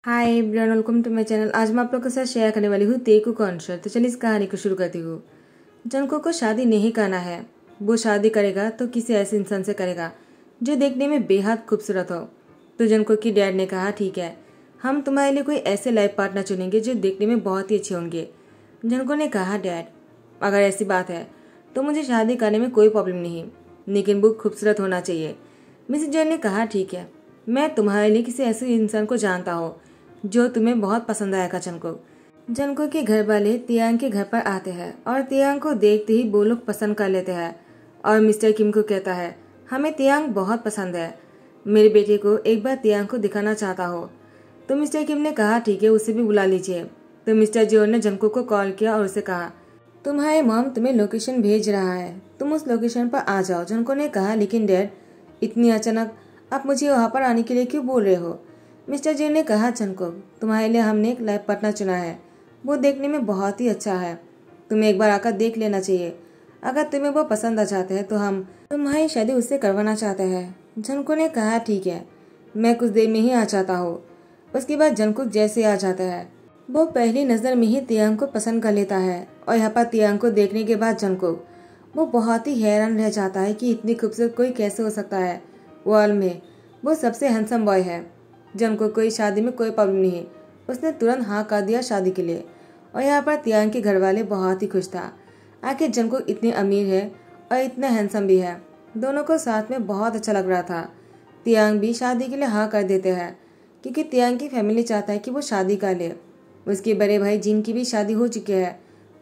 Hi everyone, welcome to my channel. आज मैं आप लोगों के साथ शेयर करने वाली हूँ तेकू कॉन्सर्ट। तो चलिए इस कहानी को शुरू करती हूँ। जंको को शादी नहीं करना है। वो शादी करेगा तो किसी ऐसे इंसान से करेगा जो देखने में बेहद खूबसूरत हो। तो जंको की डैड ने कहा ठीक है, हम तुम्हारे लिए कोई ऐसे लाइफ पार्टनर चुनेंगे जो देखने में बहुत ही अच्छे होंगे। जंको ने कहा डैड, अगर ऐसी बात है तो मुझे शादी करने में कोई प्रॉब्लम नहीं, लेकिन वो खूबसूरत होना चाहिए। मिसेस जैन ने कहा ठीक है, मैं तुम्हारे लिए किसी ऐसे इंसान को जानता हूँ जो तुम्हें बहुत पसंद आएगा। जनको के घर वाले तियांग के घर पर आते हैं और तियांग को देखते ही वो लोग पसंद कर लेते हैं। और मिस्टर किम को कहता है, हमें तियांग बहुत पसंद है, मेरे बेटे को एक बार तियांग को दिखाना चाहता हो। तो मिस्टर किम ने कहा ठीक है, उसे भी बुला लीजिए। तो मिस्टर जियोन ने जनको को कॉल किया और उसे कहा, तुम्हारे मॉम तुम्हें लोकेशन भेज रहा है, तुम उस लोकेशन पर आ जाओ। जनको ने कहा लेकिन डैड, इतनी अचानक आप मुझे वहाँ पर आने के लिए क्यों बोल रहे हो। मिस्टर जे ने कहा, जनको तुम्हारे लिए हमने एक लाइफ पार्टनर चुना है, वो देखने में बहुत ही अच्छा है, तुम्हें एक बार आकर देख लेना चाहिए। अगर तुम्हें वो पसंद आ जाता है तो हम तुम्हारी शादी उससे करवाना चाहते हैं। जनको ने कहा ठीक है, मैं कुछ देर में ही आ जाता हूँ। उसके बाद जंकुक जैसे आ जाता है, वो पहली नज़र में ही तियांग को पसंद कर लेता है। और यहाँ पर तियांग को देखने के बाद जंकुक वो बहुत ही हैरान रह जाता है कि इतनी खूबसूरत कोई कैसे हो सकता है। वर्ल्ड में वो सबसे हैंडसम बॉय है। जनको कोई शादी में कोई प्रॉब्लम नहीं, उसने तुरंत हाँ कर दिया शादी के लिए। और यहाँ पर तियांग के घर वाले बहुत ही खुश था। आखिर जनको इतनी अमीर है और इतना हैंडसम भी है। दोनों को साथ में बहुत अच्छा लग रहा था। तियांग भी शादी के लिए हाँ कर देते हैं क्योंकि तियांग की फैमिली चाहता है कि वो शादी कर ले। उसके बड़े भाई जिन की भी शादी हो चुकी है,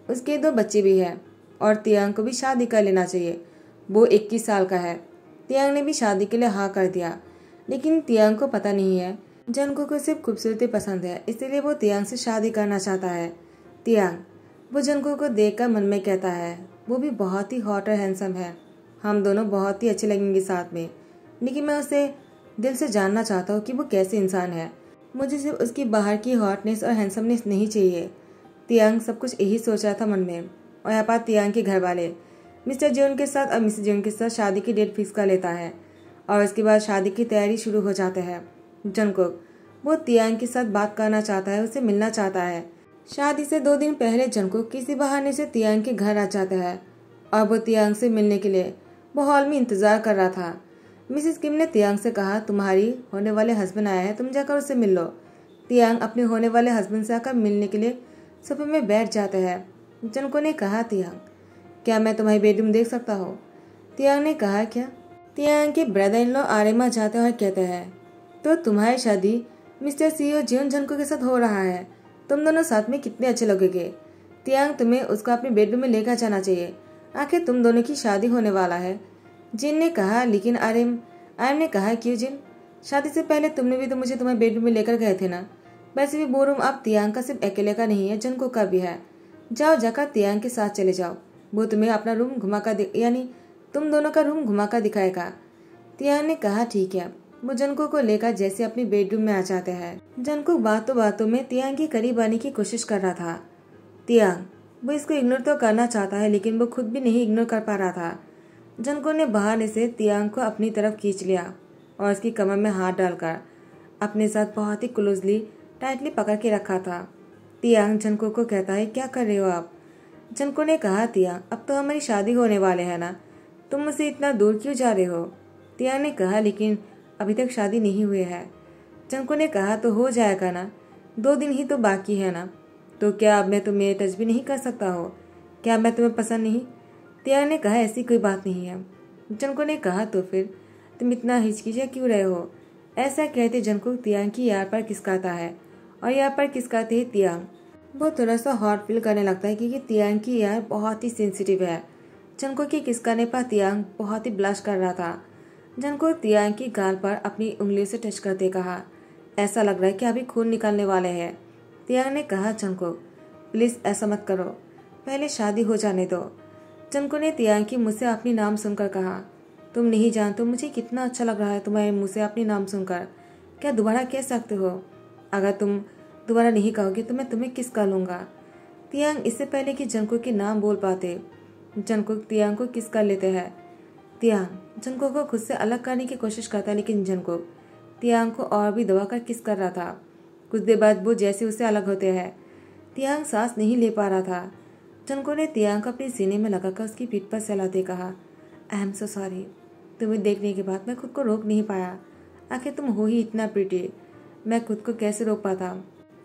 उसके 2 बच्चे भी हैं और तियांग को भी शादी कर लेना चाहिए। वो 21 साल का है। तियांग ने भी शादी के लिए हाँ कर दिया, लेकिन तियांग को पता नहीं है जनको को सिर्फ खूबसूरती पसंद है, इसलिए वो तियांग से शादी करना चाहता है। तियांग वो जनको को देखकर मन में कहता है, वो भी बहुत ही हॉट और हैंडसम है, हम दोनों बहुत ही अच्छे लगेंगे साथ में, लेकिन मैं उसे दिल से जानना चाहता हूँ कि वो कैसे इंसान है। मुझे सिर्फ उसकी बाहर की हॉटनेस और हैंडसमनेस नहीं चाहिए। तियांग सब कुछ यही सोच रहा था मन में। और यहाँ पर तियांग के घर वाले मिस्टर जियोन के साथ और मिसेस जियोन के साथ शादी की डेट फिक्स कर लेता है और उसके बाद शादी की तैयारी शुरू हो जाता है। जंकुक वो तियांग के साथ बात करना चाहता है, उसे मिलना चाहता है। शादी से 2 दिन पहले जंकुक किसी बहाने से तियांग के घर आ जाता है और वो तियांग से मिलने के लिए वो हॉल में इंतजार कर रहा था। मिसेस किम ने तियांग से कहा, तुम्हारी होने वाले हस्बैंड आया है, तुम जाकर उससे मिल लो। तियांग अपने होने वाले हस्बैंड से आकर मिलने के लिए सोफे में बैठ जाते हैं। जनको ने कहा, तियांग क्या मैं तुम्हारी बेडरूम देख सकता हूँ। तियांग ने कहा क्या। तियांग के ब्रदर इन लॉ आरेमा जाते हैं और कहते हैं, तो तुम्हारी शादी मिस्टर सीओ जियोन जनको के साथ हो रहा है, तुम दोनों साथ में कितने अच्छे लगोगे। तियांग तुम्हें उसको अपने बेडरूम में लेकर जाना चाहिए, आखिर तुम दोनों की शादी होने वाला है। जिन ने कहा, लेकिन आर्यन ने कहा, क्यों जिन, शादी से पहले तुमने भी तो मुझे तुम्हारे बेडरूम में लेकर गए थे ना। वैसे भी वो रूम अब तियांग का सिर्फ अकेले का नहीं है, जनको का भी है। जाओ जाकर तियांग के साथ चले जाओ, वो तुम्हें अपना रूम घुमाकर यानी तुम दोनों का रूम घुमाकर दिखाएगा। तियांग ने कहा ठीक है। वो जनको को लेकर जैसे अपने बेडरूम में आ जाते हैं। जनको बातों बातों में तियांग के करीब आने की कोशिश कर रहा था। तियांग वो इसको इग्नोर तो करना चाहता है, लेकिन वो खुद भी नहीं इग्नोर कर पा रहा था। जनको ने बहाने से तियांग को अपनी तरफ खींच लिया और उसकी कमर में हाथ डालकर अपने साथ बहुत ही क्लोजली टाइटली पकड़ के रखा था। तियांग जनको को कहता है, क्या कर रहे हो आप। जनको ने कहा, तियांग अब तो हमारी शादी होने वाले है ना, तुम मुझसे इतना दूर क्यों जा रहे हो। तियांग ने कहा, लेकिन अभी तक शादी नहीं हुई है। जनको ने कहा, तो हो जाएगा ना, 2 दिन ही तो बाकी है ना, तो क्या अब मैं तुम्हें टच भी नहीं कर सकता हो, क्या मैं तुम्हें पसंद नहीं। तियांग ने कहा, ऐसी कोई बात नहीं है। जनको ने कहा, तो फिर तुम इतना हिचकिचा क्यों रहे हो। ऐसा कहते जनको तियांग की यार पर किसकाता है और यार पर किसकाते ही तियांग वो थोड़ा सा हॉट फील करने लगता है क्योंकि तियांग की यार बहुत ही सेंसिटिव है। जनको की किसकाने पर तियांग बहुत ही ब्लश कर रहा था। जनको तियांग की गाल पर अपनी उंगलियों से टच करते कहा, ऐसा लग रहा है कि अभी खून निकलने वाले हैं। तियांग ने कहा, जनको प्लीज ऐसा मत करो, पहले शादी हो जाने दो। जनको ने तियांग की मुझसे अपनी नाम सुनकर कहा, तुम नहीं जानते मुझे कितना अच्छा लग रहा है तुम्हारे मुँह से अपनी नाम सुनकर, क्या दोबारा कह सकते हो। अगर तुम दोबारा नहीं कहोगे तो मैं तुम्हें किस कर लूँगा। तियांग इससे पहले कि जनको के नाम बोल पाते जनको तियांग को किस कर लेते हैं। तियांग जनको को खुद से अलग करने की कोशिश करता है, लेकिन जनको तियांग को और भी दबाकर किस कर रहा था। कुछ देर बाद वो जैसे उससे अलग होते हैं। तियांग सांस नहीं ले पा रहा था। जनको ने तियांग को अपने सीने में लगाकर उसकी पीठ पर सहलाते कहा, आई एम सो सॉरी। तुम्हें देखने के बाद मैं खुद को रोक नहीं पाया। आखिर तुम हो ही इतना प्रिटी, मैं खुद को कैसे रोक पाता।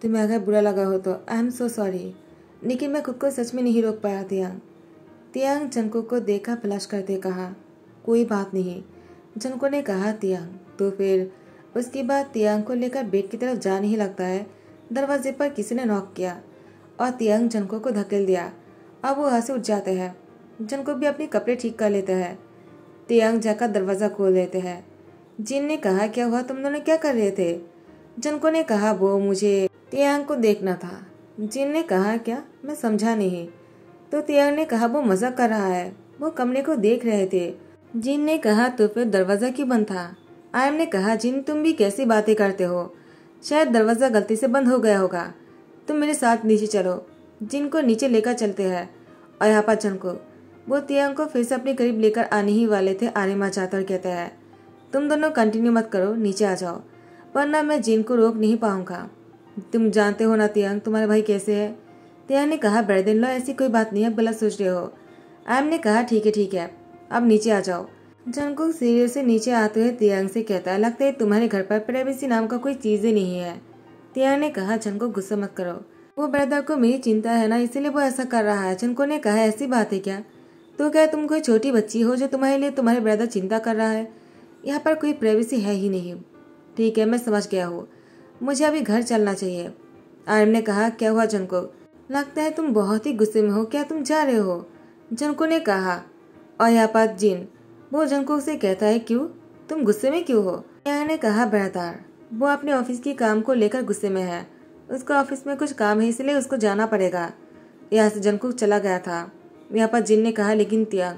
तुम्हें अगर बुरा लगा हो तो आई एम सो सॉरी, लेकिन मैं खुद को सच में नहीं रोक पाया। तियांग जनको को देखा फ्लश करते कहा, कोई बात नहीं। जनको ने कहा, तियांग तो फिर। उसके बाद तियांग को लेकर बेड की तरफ जाने ही लगता है, दरवाजे पर किसी ने नॉक किया और तियांग जनको को धकेल दिया। अब वो वहाँ से उठ जाते हैं। जनको भी अपने कपड़े ठीक कर लेते हैं। तियांग जाकर दरवाज़ा खोल देते हैं। जिन ने कहा, क्या हुआ, तुम दोनों क्या कर रहे थे। जनको ने कहा, वो मुझे तियांग को देखना था। जिन ने कहा, क्या, मैं समझा नहीं। तो तियांग ने कहा, वो मजाक कर रहा है, वो कमरे को देख रहे थे। जिन ने कहा, तो फिर दरवाज़ा क्यों बंद था। आयम ने कहा, जिन तुम भी कैसी बातें करते हो, शायद दरवाज़ा गलती से बंद हो गया होगा। तुम मेरे साथ नीचे चलो। जिन को नीचे लेकर चलते हैं और यहाँ पर जनको, वो तियांग को फिर से अपने करीब लेकर आने ही वाले थे। आने में चाहकर कहते हैं, तुम दोनों कंटिन्यू मत करो, नीचे आ जाओ, वरना मैं जिन को रोक नहीं पाऊंगा। तुम जानते हो ना तियांग, तुम्हारे भाई कैसे है। तियांग ने कहा, ब्रदर इन लॉ, ऐसी कोई बात नहीं है, गलत सोच रहे हो। आयम ने कहा, ठीक है, अब नीचे आ जाओ। जनको सीढ़ियों से नीचे आते हुए तियांग से कहता है, लगता है तुम्हारे घर पर प्राइवेसी नाम का कोई चीज ही नहीं है। तियांग ने कहा, जनको गुस्सा मत करो, वो ब्रदर को मेरी चिंता है ना, इसीलिए वो ऐसा कर रहा है। जनको ने कहा, ऐसी बात है क्या। तो क्या तुम कोई छोटी बच्ची हो जो तुम्हारे लिए तुम्हारे ब्रदर चिंता कर रहा है। यहाँ पर कोई प्राइवेसी है ही नहीं। ठीक है, मैं समझ गया हूँ, मुझे अभी घर चलना चाहिए। आर्म ने कहा, क्या हुआ जनको, लगता है तुम बहुत ही गुस्से में हो, क्या तुम जा रहे हो। जनको ने कहा, और यहाँ पर जिन, वो जनको से कहता है, क्यों, तुम गुस्से में क्यों हो। यहाँ ने कहा, ब्रदर वो अपने ऑफिस के काम को लेकर गुस्से में है, उसको ऑफिस में कुछ काम है इसलिए उसको जाना पड़ेगा। यहाँ से जनको चला गया था। यहाँ पर जिन ने कहा, लेकिन तियांग,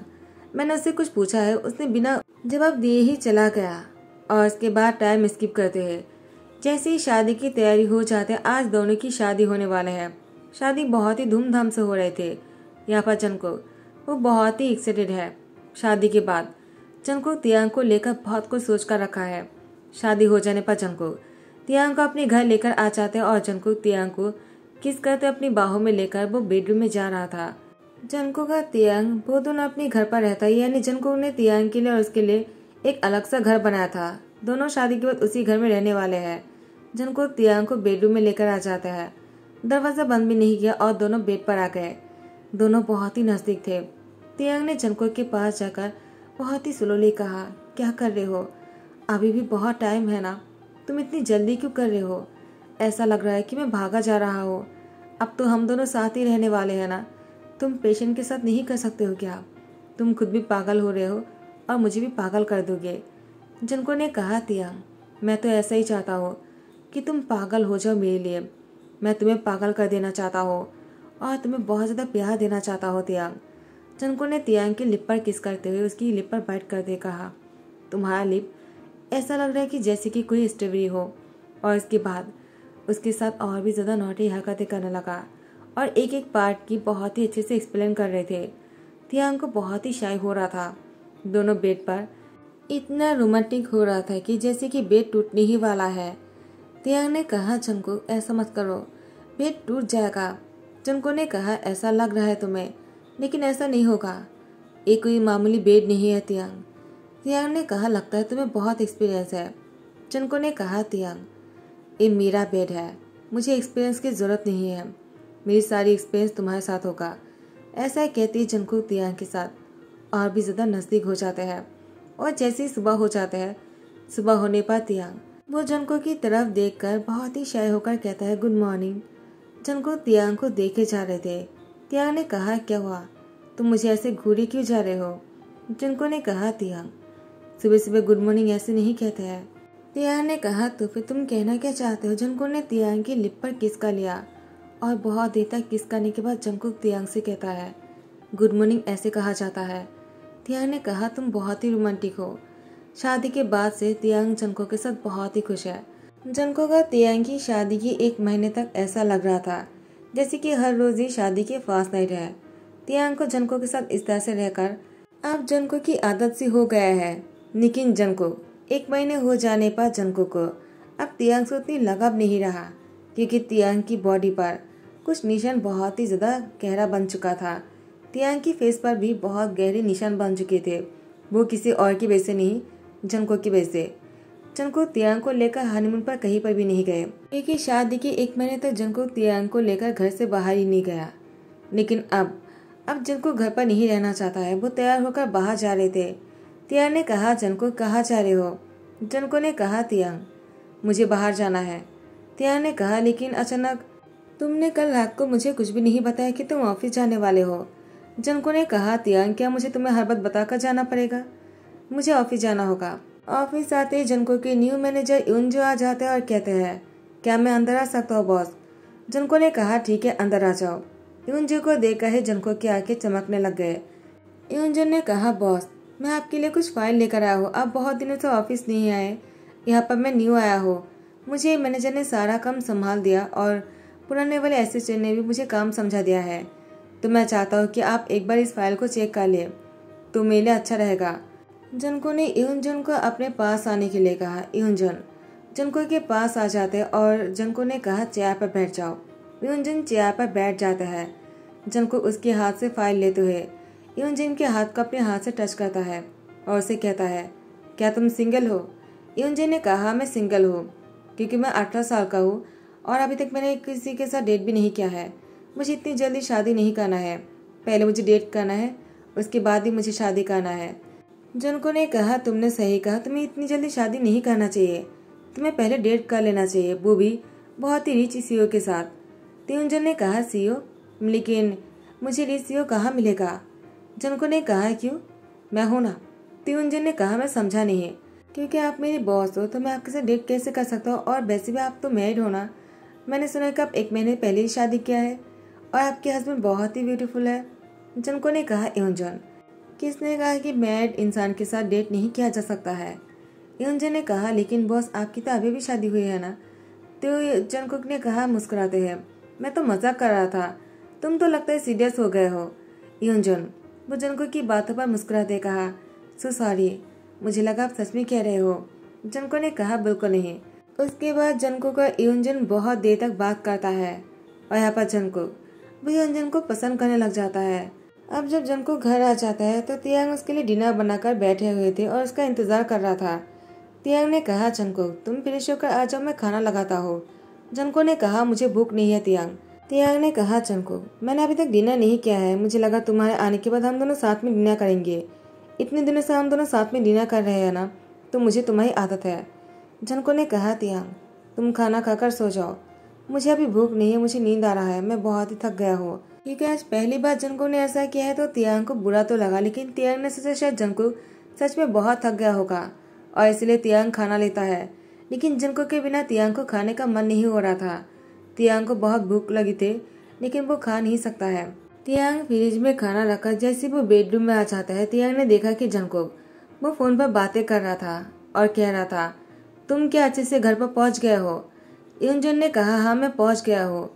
मैंने उससे कुछ पूछा है, उसने बिना जवाब दिए ही चला गया। और उसके बाद टाइम स्किप करते हैं। जैसे ही शादी की तैयारी हो जाते हैं, आज दोनों की शादी होने वाले हैं। शादी बहुत ही धूमधाम से हो रहे थे। यहाँ पर जनको, वो बहुत ही एक्साइटेड है। शादी के बाद जनको तियांग को लेकर बहुत कुछ सोच कर रखा है। शादी हो जाने पर जनको तियांग को अपने घर लेकर आ जाते हैं और जनको तियांग को किस करते अपनी बाहों में लेकर वो बेडरूम में जा रहा था। जनको का तियांग, वो दोनों अपने घर पर रहता है, यानी जनको ने तियांग के लिए और उसके लिए एक अलग सा घर बनाया था। दोनों शादी के बाद उसी घर में रहने वाले हैं। जनको तियांग को बेडरूम में लेकर आ जाता है। दरवाजा बंद भी नहीं किया और दोनों बेड पर आ गए। दोनों बहुत ही नजदीक थे। तियांग ने जनको के पास जाकर बहुत ही स्लोली कहा, क्या कर रहे हो, अभी भी बहुत टाइम है ना, तुम इतनी जल्दी क्यों कर रहे हो। ऐसा लग रहा है कि मैं भागा जा रहा हूँ। अब तो हम दोनों साथ ही रहने वाले हैं ना, तुम पेशेंट के साथ नहीं कर सकते हो क्या। तुम खुद भी पागल हो रहे हो और मुझे भी पागल कर दोगे। जनको ने कहा, तियांग, मैं तो ऐसा ही चाहता हूँ कि तुम पागल हो जाओ मेरे लिए। मैं तुम्हें पागल कर देना चाहता हूँ और तुम्हें बहुत ज़्यादा प्यार देना चाहता हूँ तियांग। जनको ने तियांग की लिप पर किस करते हुए उसकी लिप पर बाइट करते कहा, तुम्हारा लिप ऐसा लग रहा है कि जैसे कि कोई स्ट्रॉबेरी हो। और इसके बाद उसके साथ और भी ज़्यादा नौटी हरकतें करने लगा और एक एक पार्ट की बहुत ही अच्छे से एक्सप्लेन कर रहे थे। तियांग को बहुत ही शाय हो रहा था। दोनों बेड पर इतना रोमांटिक हो रहा था कि जैसे कि बेड टूटने ही वाला है। तियांग ने कहा, जनको ऐसा मत करो, बेड टूट जाएगा। जनको ने कहा, ऐसा लग रहा है तुम्हें, लेकिन ऐसा नहीं होगा, ये कोई मामूली बेड नहीं है तियांग। तियांग ने कहा, लगता है तुम्हें बहुत एक्सपीरियंस है। जनको ने कहा, तियांग, ये मेरा बेड है, मुझे एक्सपीरियंस की ज़रूरत नहीं है, मेरी सारी एक्सपीरियंस तुम्हारे साथ होगा। ऐसा कहती जनको तियांग के साथ और भी ज़्यादा नज़दीक हो जाते हैं। और जैसे ही सुबह हो जाते हैं, सुबह होने पर तियांग वो जनको की तरफ देखकर बहुत ही शाय होकर कहता है, गुड मॉर्निंग। जनको तियांग को देखे जा रहे थे। तियांग ने कहा, क्या हुआ, तुम मुझे ऐसे घूरे क्यों जा रहे हो। जनको ने कहा, तियांग, सुबह सुबह गुड मॉर्निंग ऐसे नहीं कहते हैं। तियांग ने कहा, तो फिर तुम कहना क्या चाहते हो। जनको ने तियांग की लिप पर किस कर लिया और बहुत देर तक किस करने के बाद जनको तियांग से कहता है, गुड मॉर्निंग ऐसे कहा जाता है। तियांग ने कहा, तुम बहुत ही रोमांटिक हो। शादी के बाद से तियांग जनको के साथ बहुत ही खुश है। जनको का तियांग की शादी की 1 महीने तक ऐसा लग रहा था जैसे कि हर रोज ही शादी की फास्ट नाइट है। तियांग को जनको के साथ इस तरह से रहकर अब जनको की आदत सी हो गया है। लेकिन जनको 1 महीने हो जाने पर जनको को अब तियांग से उतनी लगाव नहीं रहा। क्योंकि तियांग की बॉडी पर कुछ निशान बहुत ही ज़्यादा गहरा बन चुका था। तियांग की फेस पर भी बहुत गहरे निशान बन चुके थे। वो किसी और की वजह से नहीं, जंको की वजह से। जंको तियांग को लेकर हनीमून पर कहीं पर भी नहीं गए, क्योंकि शादी के 1 महीने तक जंको तियांग को लेकर घर से बाहर ही नहीं गया। लेकिन अब जंको घर पर नहीं रहना चाहता है। वो तैयार होकर बाहर जा रहे थे। तियांग ने कहा, जंको कहाँ जा रहे हो? जंको ने कहा, तियांग मुझे बाहर जाना है। तियांग ने कहा, लेकिन अचानक तुमने कल रात को मुझे कुछ भी नहीं बताया कि तुम ऑफिस जाने वाले हो। जंको ने कहा, तियांग क्या मुझे तुम्हें हर बात बताकर जाना पड़ेगा? मुझे ऑफिस जाना होगा। ऑफिस आते ही जंको के न्यू मैनेजर यूनजो आ जाते हैं और कहते हैं, क्या मैं अंदर आ सकता हूँ बॉस? जंको ने कहा, ठीक है, अंदर आ जाओ। यूनजो को देखकर ही जंको की आंखें चमकने लग गए। यूनजो ने कहा, बॉस मैं आपके लिए कुछ फाइल लेकर आया हूँ। आप बहुत दिनों से ऑफिस नहीं आए। यहाँ पर मैं न्यू आया हूँ। मुझे मैनेजर ने सारा काम संभाल दिया और पुराने वाले असिस्टेंट ने भी मुझे काम समझा दिया है। तो मैं चाहता हूँ कि आप एक बार इस फाइल को चेक कर ले, तो मेरे लिए अच्छा रहेगा। जंको ने यूनजन को अपने पास आने के लिए कहा। यूनजन जंको के पास आ जाते और जंको ने कहा, चेयर पर बैठ जाओ। यूनजन चेयर पर बैठ जाता है। जंको उसके हाथ से फाइल लेते हुए यूनजन के हाथ को अपने हाथ से टच करता है और उसे कहता है, क्या तुम सिंगल हो? यूनजन ने कहा, मैं सिंगल हूँ क्योंकि मैं 18 साल का हूँ और अभी तक मैंने किसी के साथ डेट भी नहीं किया है। मुझे इतनी जल्दी शादी नहीं करना है। पहले मुझे डेट करना है, उसके बाद ही मुझे शादी करना है। जंको ने कहा, तुमने सही कहा, तुम्हें इतनी जल्दी शादी नहीं करना चाहिए। तुम्हें पहले डेट कर लेना चाहिए, वो भी बहुत ही रिच सीईओ के साथ। त्यूंजन ने कहा, सीईओ? लेकिन मुझे रिच सीईओ कहाँ मिलेगा? जंको ने कहा, क्यों? मैं हूं ना। त्यूंजन ने कहा, मैं समझा नहीं। क्योंकि आप मेरी बॉस हो तो मैं आपके साथ डेट कैसे कर सकता हूँ? और वैसे भी आप तो मैरिड हो ना। मैंने सुना है कि आप 1 महीने पहले ही शादी किया है और आपके हस्बैंड बहुत ही ब्यूटीफुल है। जंको ने कहा, यूनजन किसने कहा कि मैरिड इंसान के साथ डेट नहीं किया जा सकता है? यूनजन ने कहा, लेकिन बॉस आपकी तो अभी भी शादी हुई है ना। तो जंकुक ने कहा मुस्कुराते हुए, मैं तो मजाक कर रहा था, तुम तो लगता है सीरियस हो गए हो। यूनजन वो जंकुक की बातों पर मुस्कुराते कहा, सो सॉरी, मुझे लगा आप सच में कह रहे हो। जंको ने कहा, बिल्कुल नहीं। उसके बाद जंकुक और यूनजन बहुत देर तक बात करता है और यहाँ पर जंकुक वो यूनजन को पसंद करने लग जाता है। अब जब जंकुक घर आ जाता है तो तियांग उसके लिए डिनर बनाकर बैठे हुए थे और उसका इंतजार कर रहा था। तियांग ने कहा, जंकुक तुम फ्रेश होकर आ जाओ, मैं खाना लगाता हूँ। जंकुक ने कहा, मुझे भूख नहीं है तियांग। तियांग ने कहा, जंकुक मैंने अभी तक डिनर नहीं किया है, मुझे लगा तुम्हारे आने के बाद हम दोनों साथ में डिनर करेंगे। इतने दिनों से हम दोनों साथ में डिनर कर रहे हैं ना, तो मुझे तुम्हारी आदत है। जंकुक ने कहा, तियांग तुम खाना खाकर सो जाओ, मुझे अभी भूख नहीं है, मुझे नींद आ रहा है, मैं बहुत ही थक गया हूँ। क्योंकि आज पहली बार जंकुक ने ऐसा किया है तो तियांग को बुरा तो लगा, लेकिन तियांग ने सोचा शायद जंकुक सच में बहुत थक गया होगा और इसलिए तियांग खाना लेता है। लेकिन जंकुक के बिना तियांग को खाने का मन नहीं हो रहा था। तियांग को बहुत भूख लगी थी, लेकिन वो खा नहीं सकता है। तियांग फ्रिज में खाना रखकर जैसे वो बेडरूम में आ जाता है, तियांग ने देखा कि जंकुक वो फोन पर बातें कर रहा था और कह रहा था, तुम क्या अच्छे से घर पर पहुंच गए हो? यूनजन ने कहा, हाँ मैं पहुंच गया हूँ,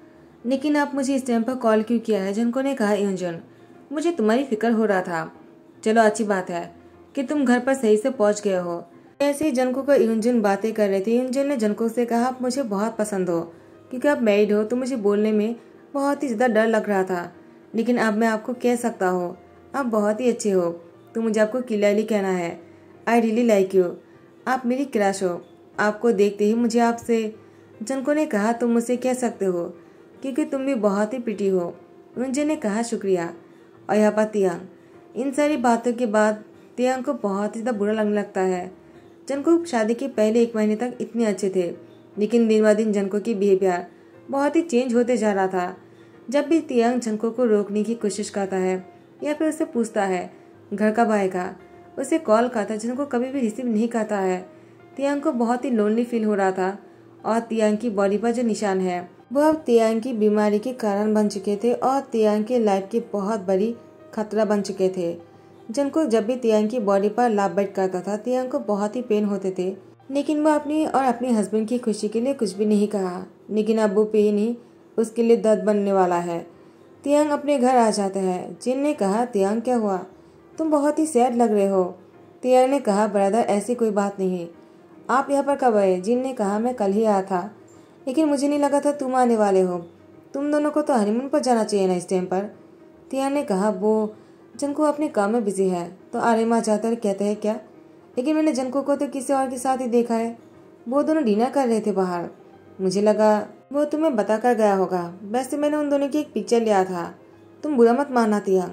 लेकिन आप मुझे इस टाइम पर कॉल क्यों किया है? जंको ने कहा, यूनजन मुझे तुम्हारी फिक्र हो रहा था। चलो अच्छी बात है कि तुम घर पर सही से पहुंच गए हो। ऐसे ही जंको को यूनजन बातें कर रहे थे। यूनजन ने जंको से कहा, आप मुझे बहुत पसंद हो, क्योंकि आप मैरिड हो तो मुझे बोलने में बहुत ही ज़्यादा डर लग रहा था, लेकिन अब मैं आपको कह सकता हूँ आप बहुत ही अच्छे हो, तो मुझे आपको क्लियरली कहना है, आई रियली लाइक यू। आप मेरी क्रश हो। आपको देखते ही मुझे आपसे। जंको ने कहा, तुम मुझसे कह सकते हो क्योंकि तुम भी बहुत ही प्रिटी हो। यूनजन ने कहा, शुक्रिया। और यहाँ पर तियांग इन सारी बातों के बाद तियांग को बहुत ही ज़्यादा बुरा लगने लगता है। जंको शादी के पहले 1 महीने तक इतने अच्छे थे, लेकिन दिन ब दिन जंको की बिहेवियर बहुत ही चेंज होते जा रहा था। जब भी तियांग जंको को रोकने की कोशिश करता है या फिर उससे पूछता है घर कब आएगा, उसे कॉल करता है, जंको कभी भी रिसीव नहीं करता है। तियांग को बहुत ही लोनली फील हो रहा था और तियांग की बॉडी पर जो निशान है वो अब तियांग की बीमारी के कारण बन चुके थे और तियांग के लाइफ की बहुत बड़ी खतरा बन चुके थे। जंको जब भी तियांग की बॉडी पर लाभ बैठ करता था, तियांग को बहुत ही पेन होते थे, लेकिन वो अपनी और अपने हस्बैंड की खुशी के लिए कुछ भी नहीं कहा। लेकिन अब वो पेन ही उसके लिए दर्द बनने वाला है। तियांग अपने घर आ जाता है। जिन ने कहा, तियांग क्या हुआ, तुम बहुत ही सैड लग रहे हो। तियांग ने कहा, ब्रदर ऐसी कोई बात नहीं, आप यहाँ पर कब आए? जिन ने कहा, मैं कल ही आया था, लेकिन मुझे नहीं लगा था तुम आने वाले हो। तुम दोनों को तो हनीमून पर जाना चाहिए ना इस टाइम पर। तियांग ने कहा, वो जंको अपने काम में बिजी है तो आर्यम आ जाता है कहते हैं क्या? लेकिन मैंने जंको को तो किसी और के साथ ही देखा है। वो दोनों डिनर कर रहे थे बाहर। मुझे लगा वो तुम्हें बता कर गया होगा। वैसे मैंने उन दोनों की एक पिक्चर लिया था। तुम बुरा मत मानना तियांग,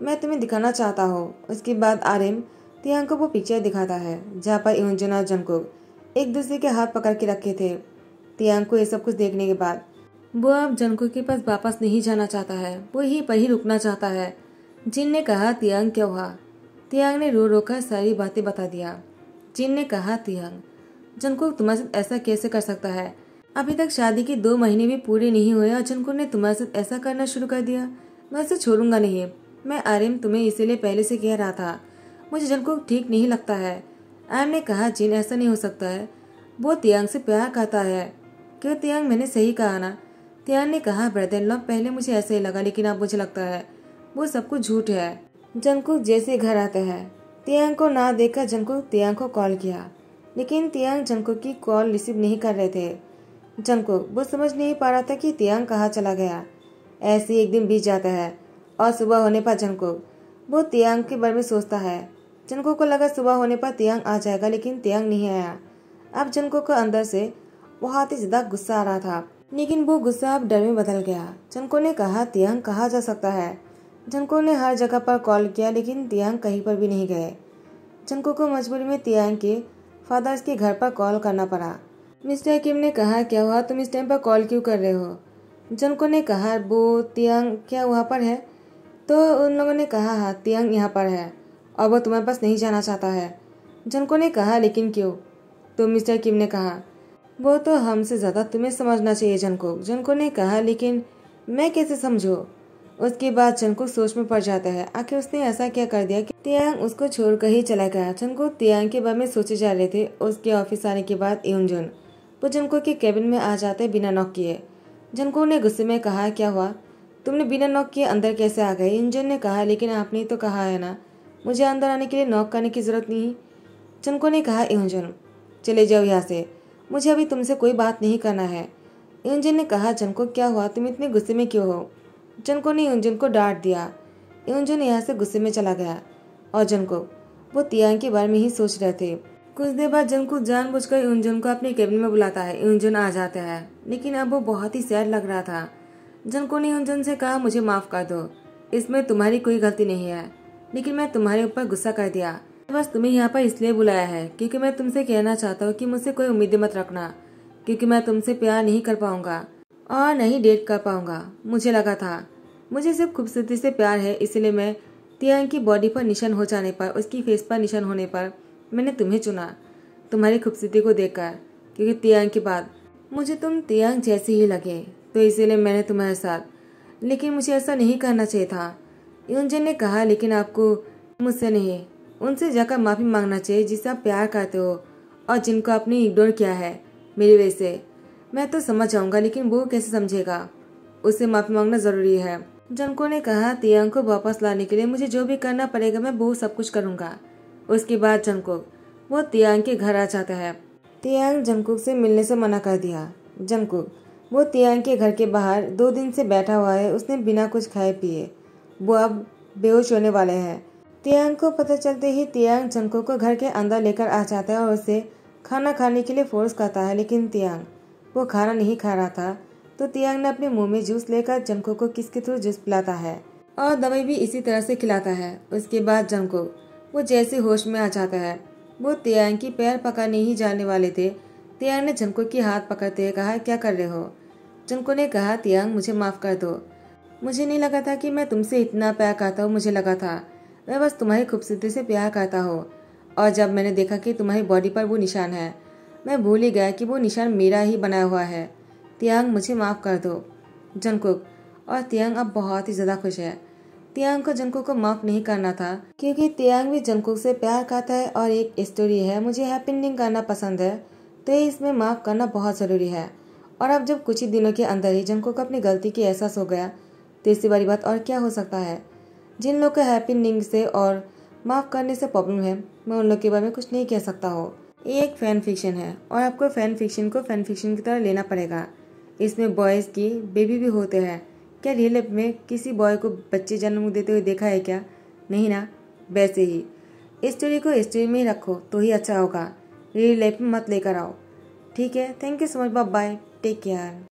मैं तुम्हें दिखाना चाहता हूँ। उसके बाद आर्यम तियांग को वो पिक्चर दिखाता है जहाँ पर यूनजन और जंकुक एक दूसरे के हाथ पकड़ के रखे थे। तियांग को ये सब कुछ देखने के बाद वो अब जंकुक के पास वापस नहीं जाना चाहता है, वो यहीं पर ही रुकना चाहता है। जिन ने कहा, तियांग क्या हुआ? तियांग ने रो रो कर सारी बातें बता दिया। जिन ने कहा, तियांग जंकुक तुम्हारे साथ ऐसा कैसे कर सकता है? अभी तक शादी के 2 महीने भी पूरे नहीं हुए और जंकुक ने तुम्हारे साथ ऐसा करना शुरू कर दिया। मैं उसे छोड़ूंगा नहीं। मैं आर्यम तुम्हें इसीलिए पहले से कह रहा था, मुझे जंकुक ठीक नहीं लगता है। आर्यम ने कहा, जिन ऐसा नहीं हो सकता है, वो तियांग से प्यार करता है। क्यों तियांग, मैंने सही कहा ना? तियांग ने कहा, ब्रदर इन लॉ पहले मुझे ऐसे ही लगा लेकिन अब मुझे लगता है वो सब कुछ झूठ है। जंकुक जैसे घर आता है। तियांग को ना देखकर जंकुक तियांग को कॉल किया, लेकिन तियांग जंकुक की कॉल रिसीव नहीं कर रहे थे। जंकुक वो समझ नहीं पा रहा था कि तियांग कहाँ चला गया। ऐसे ही एक दिन बीत जाता है और सुबह होने पर जंकुक वो तियांग के बारे में सोचता है। जंकुक को लगा सुबह होने पर तियांग आ जाएगा, लेकिन तियांग नहीं आया। अब जंकुक को अंदर से बहुत ही ज्यादा गुस्सा आ रहा था, लेकिन वो गुस्सा अब डर में बदल गया। जंकुक ने कहा, तियांग कहाँ जा सकता है? जंकुक ने हर जगह पर कॉल किया लेकिन तियांग कहीं पर भी नहीं गए। जंकुक को मजबूरी में तियांग के फादर्स के घर पर कॉल करना पड़ा। मिस्टर किम ने कहा, क्या हुआ, तुम इस टाइम पर कॉल क्यों कर रहे हो? जंकुक ने कहा, वो तियांग क्या वहाँ पर है? तो उन लोगों ने कहा, हाँ तियांग यहाँ पर है और वो तुम्हारे पास नहीं जाना चाहता है। जंकुक ने कहा, लेकिन क्यों? तो मिस्टर किम ने कहा, वो तो हमसे ज्यादा तुम्हें समझना चाहिए जंकुक। जंकुक ने कहा, लेकिन मैं कैसे समझूं? उसके बाद जंकुक सोच में पड़ जाता है, आखिर उसने ऐसा क्या कर दिया कि तियांग उसको छोड़कर ही चला गया। जंकुक तियांग के बारे में सोचे जा रहे थे। उसके ऑफिस आने के बाद यूनजुन वो जंकुक के केबिन में आ जाते बिना नॉक किए। जंकुक ने गुस्से में कहा, क्या हुआ, तुमने बिना नॉक किए अंदर कैसे आ गए? यूनजुन ने कहा, लेकिन आपने तो कहा है ना मुझे अंदर आने के लिए नॉक करने की जरूरत नहीं। जंकुक ने कहा, यूनजुन चले जाओ यहाँ से, मुझे अभी तुमसे कोई बात नहीं करना है। यूनजुन ने कहा, जंकुक क्या हुआ, तुम इतने गुस्से में क्यों हो? जंकुक ने यूनजुन को डांट दिया। यूनजुन यहाँ से गुस्से में चला गया और जंकुक वो तियांग के बारे में ही सोच रहे थे। कुछ देर बाद जंकुक जानबूझकर यूनजुन को अपने केबिन में बुलाता है। यूनजुन आ जाता है, लेकिन अब वो बहुत ही सैड लग रहा था। जंकुक ने यूनजुन से कहा, मुझे माफ कर दो, इसमें तुम्हारी कोई गलती नहीं है, लेकिन मैं तुम्हारे ऊपर गुस्सा कर दिया। बस तुम्हें यहाँ पर इसलिए बुलाया है क्योंकि मैं तुमसे कहना चाहता हूँ कि मुझसे कोई उम्मीदें मत रखना, क्योंकि मैं तुमसे प्यार नहीं कर पाऊंगा और नहीं डेट कर पाऊंगा। मुझे लगा था मुझे सिर्फ खूबसूरती से प्यार है, इसलिए मैं तियांग की बॉडी पर निशान हो जाने पर, उसकी फेस पर निशान होने पर मैंने तुम्हें चुना, तुम्हारी खूबसूरती को देखकर, क्योंकि तियांग के बाद मुझे तुम तियांग जैसे ही लगे, तो इसीलिए मैंने तुम्हारे साथ, लेकिन मुझे ऐसा नहीं करना चाहिए था। यूनजुन ने कहा, लेकिन आपको मुझसे नहीं, उनसे जाकर माफी मांगना चाहिए जिससे आप प्यार करते हो और जिनको आपने इग्नोर किया है मेरी वजह से। मैं तो समझ जाऊंगा, लेकिन वो कैसे समझेगा? उससे माफी मांगना जरूरी है। जंकुक ने कहा, तियांग को वापस लाने के लिए मुझे जो भी करना पड़ेगा मैं वो सब कुछ करूंगा। उसके बाद जंकुक वो तियांग के घर आ जाता है। तियांग जंकुक से मिलने से मना कर दिया। जंकुक वो तियांग के घर के बाहर 2 दिन से बैठा हुआ है। उसने बिना कुछ खाए पिए वो अब बेहोश होने वाले हैं। तियांग को पता चलते ही तियांग जंकुक को घर के अंदर लेकर आ जाता है और उसे खाना खाने के लिए फोर्स करता है, लेकिन तियांग वो खाना नहीं खा रहा था। तो तियांग ने अपने मुंह में जूस लेकर जंकुक को किसके थ्रू जूस पिलाता है और दवाई भी इसी तरह से खिलाता है। उसके बाद जंकुक वो जैसे होश में आ जाता है। वो तियांग की पैर पकड़ने ही जाने वाले थे। तियांग ने जंकुक की हाथ पकड़ते हुए कहा, क्या कर रहे हो? जंकुक ने कहा, तियांग मुझे माफ कर दो, मुझे नहीं लगा था कि मैं तुमसे इतना प्यार करता हूँ। मुझे लगा था मैं बस तुम्हारी खूबसूरती से प्यार करता हूँ, और जब मैंने देखा कि तुम्हारी बॉडी पर वो निशान है, मैं भूल ही गया कि वो निशान मेरा ही बनाया हुआ है। तियांग मुझे माफ कर दो। जंकुक और तियांग अब बहुत ही ज्यादा खुश है। तियांग को जंकुक को माफ नहीं करना था क्योंकि तियांग भी जंकुक से प्यार करता है और एक स्टोरी है, मुझे हैप्पी एंडिंग करना पसंद है, तो इसमें माफ करना बहुत जरूरी है। और अब जब कुछ ही दिनों के अंदर ही जंकुक को अपनी गलती की एहसास हो गया, तो इससे बड़ी बात और क्या हो सकता है। जिन लोग को हैप्पी एंडिंग से और माफ करने से प्रॉब्लम है, मैं उन लोग के बारे में कुछ नहीं कह सकता हूँ। ये एक फैन फिक्शन है और आपको फैन फिक्शन को फैन फिक्शन की तरह लेना पड़ेगा। इसमें बॉयज़ की बेबी भी होते हैं। क्या रियल लाइफ में किसी बॉय को बच्चे जन्म देते हुए देखा है क्या? नहीं ना। वैसे ही इस स्टोरी को स्टोरी में ही रखो तो ही अच्छा होगा, रियल लाइफ में मत लेकर आओ। ठीक है, thank you so much, bye bye, take care.